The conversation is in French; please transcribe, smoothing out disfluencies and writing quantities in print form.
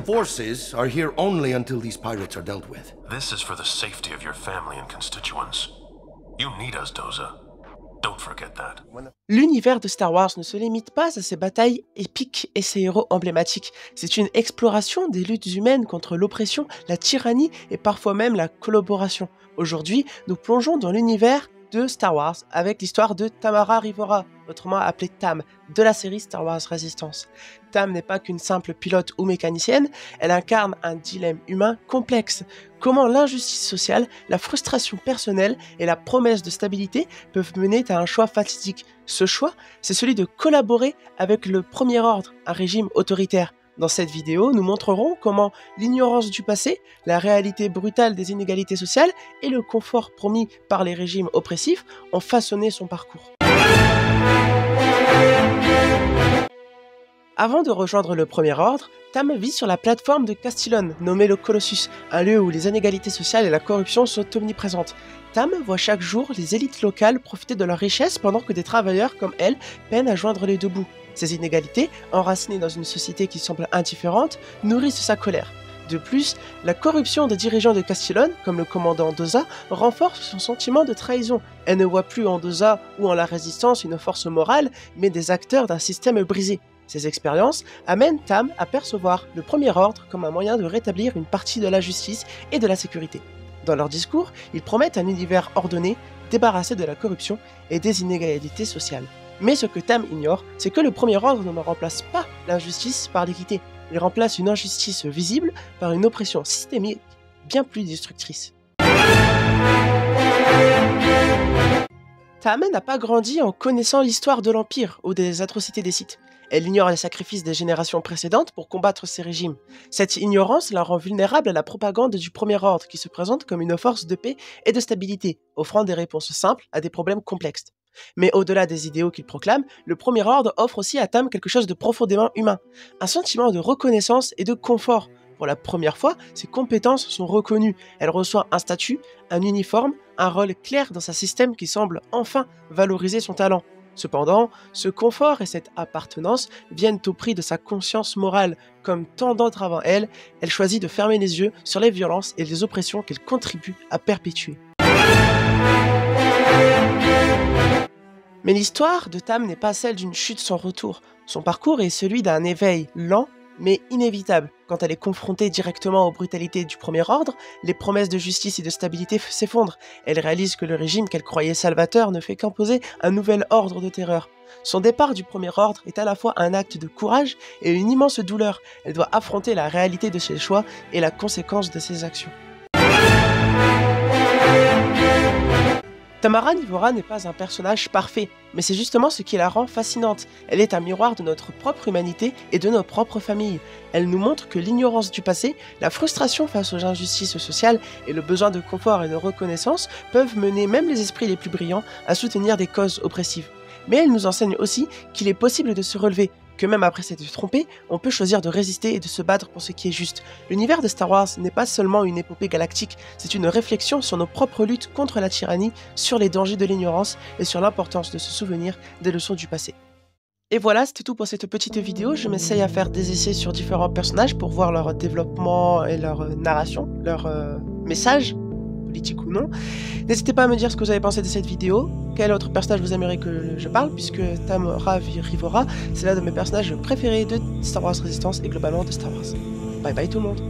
forces are here only until these pirates are dealt with. This is for the safety of your family and constituents. You need us, Doza. Don't forget that. L'univers de Star Wars ne se limite pas à ses batailles épiques et ses héros emblématiques. C'est une exploration des luttes humaines contre l'oppression, la tyrannie et parfois même la collaboration. Aujourd'hui, nous plongeons dans l'univers de Star Wars avec l'histoire de Tamara Rivora, autrement appelée Tam, de la série Star Wars Resistance. Tam n'est pas qu'une simple pilote ou mécanicienne, elle incarne un dilemme humain complexe. Comment l'injustice sociale, la frustration personnelle et la promesse de stabilité peuvent mener à un choix fatidique. Ce choix, c'est celui de collaborer avec le Premier Ordre, un régime autoritaire. Dans cette vidéo, nous montrerons comment l'ignorance du passé, la réalité brutale des inégalités sociales et le confort promis par les régimes oppressifs ont façonné son parcours. Avant de rejoindre le Premier Ordre, Tam vit sur la plateforme de Castillon, nommée le Colossus, un lieu où les inégalités sociales et la corruption sont omniprésentes. Tam voit chaque jour les élites locales profiter de leur richesse pendant que des travailleurs comme elle peinent à joindre les deux bouts. Ces inégalités, enracinées dans une société qui semble indifférente, nourrissent sa colère. De plus, la corruption des dirigeants de Castillon, comme le commandant Doza, renforce son sentiment de trahison. Elle ne voit plus en Doza ou en la résistance une force morale, mais des acteurs d'un système brisé. Ces expériences amènent Tam à percevoir le Premier Ordre comme un moyen de rétablir une partie de la justice et de la sécurité. Dans leur discours, ils promettent un univers ordonné, débarrassé de la corruption et des inégalités sociales. Mais ce que Tam ignore, c'est que le Premier Ordre ne remplace pas l'injustice par l'équité. Il remplace une injustice visible par une oppression systémique bien plus destructrice. Tam n'a pas grandi en connaissant l'histoire de l'Empire ou des atrocités des Sith. Elle ignore les sacrifices des générations précédentes pour combattre ces régimes. Cette ignorance la rend vulnérable à la propagande du Premier Ordre qui se présente comme une force de paix et de stabilité, offrant des réponses simples à des problèmes complexes. Mais au-delà des idéaux qu'il proclame, le Premier Ordre offre aussi à Tam quelque chose de profondément humain, un sentiment de reconnaissance et de confort. Pour la première fois, ses compétences sont reconnues. Elle reçoit un statut, un uniforme, un rôle clair dans un système qui semble enfin valoriser son talent. Cependant, ce confort et cette appartenance viennent au prix de sa conscience morale. Comme tant d'autres avant elle, elle choisit de fermer les yeux sur les violences et les oppressions qu'elle contribue à perpétuer. Mais l'histoire de Tam n'est pas celle d'une chute sans retour. Son parcours est celui d'un éveil lent mais inévitable. Quand elle est confrontée directement aux brutalités du Premier Ordre, les promesses de justice et de stabilité s'effondrent. Elle réalise que le régime qu'elle croyait salvateur ne fait qu'imposer un nouvel ordre de terreur. Son départ du Premier Ordre est à la fois un acte de courage et une immense douleur. Elle doit affronter la réalité de ses choix et la conséquence de ses actions. Tamara Rivora n'est pas un personnage parfait, mais c'est justement ce qui la rend fascinante. Elle est un miroir de notre propre humanité et de nos propres familles. Elle nous montre que l'ignorance du passé, la frustration face aux injustices sociales et le besoin de confort et de reconnaissance peuvent mener même les esprits les plus brillants à soutenir des causes oppressives. Mais elle nous enseigne aussi qu'il est possible de se relever, que même après s'être trompé, on peut choisir de résister et de se battre pour ce qui est juste. L'univers de Star Wars n'est pas seulement une épopée galactique, c'est une réflexion sur nos propres luttes contre la tyrannie, sur les dangers de l'ignorance et sur l'importance de se souvenir des leçons du passé. Et voilà, c'était tout pour cette petite vidéo. Je m'essaye à faire des essais sur différents personnages pour voir leur développement et leur narration, leur message, politique ou non. N'hésitez pas à me dire ce que vous avez pensé de cette vidéo. Quel autre personnage vous aimeriez que je parle, puisque Tamara Rivora, c'est l'un de mes personnages préférés de Star Wars Resistance et globalement de Star Wars. Bye bye tout le monde.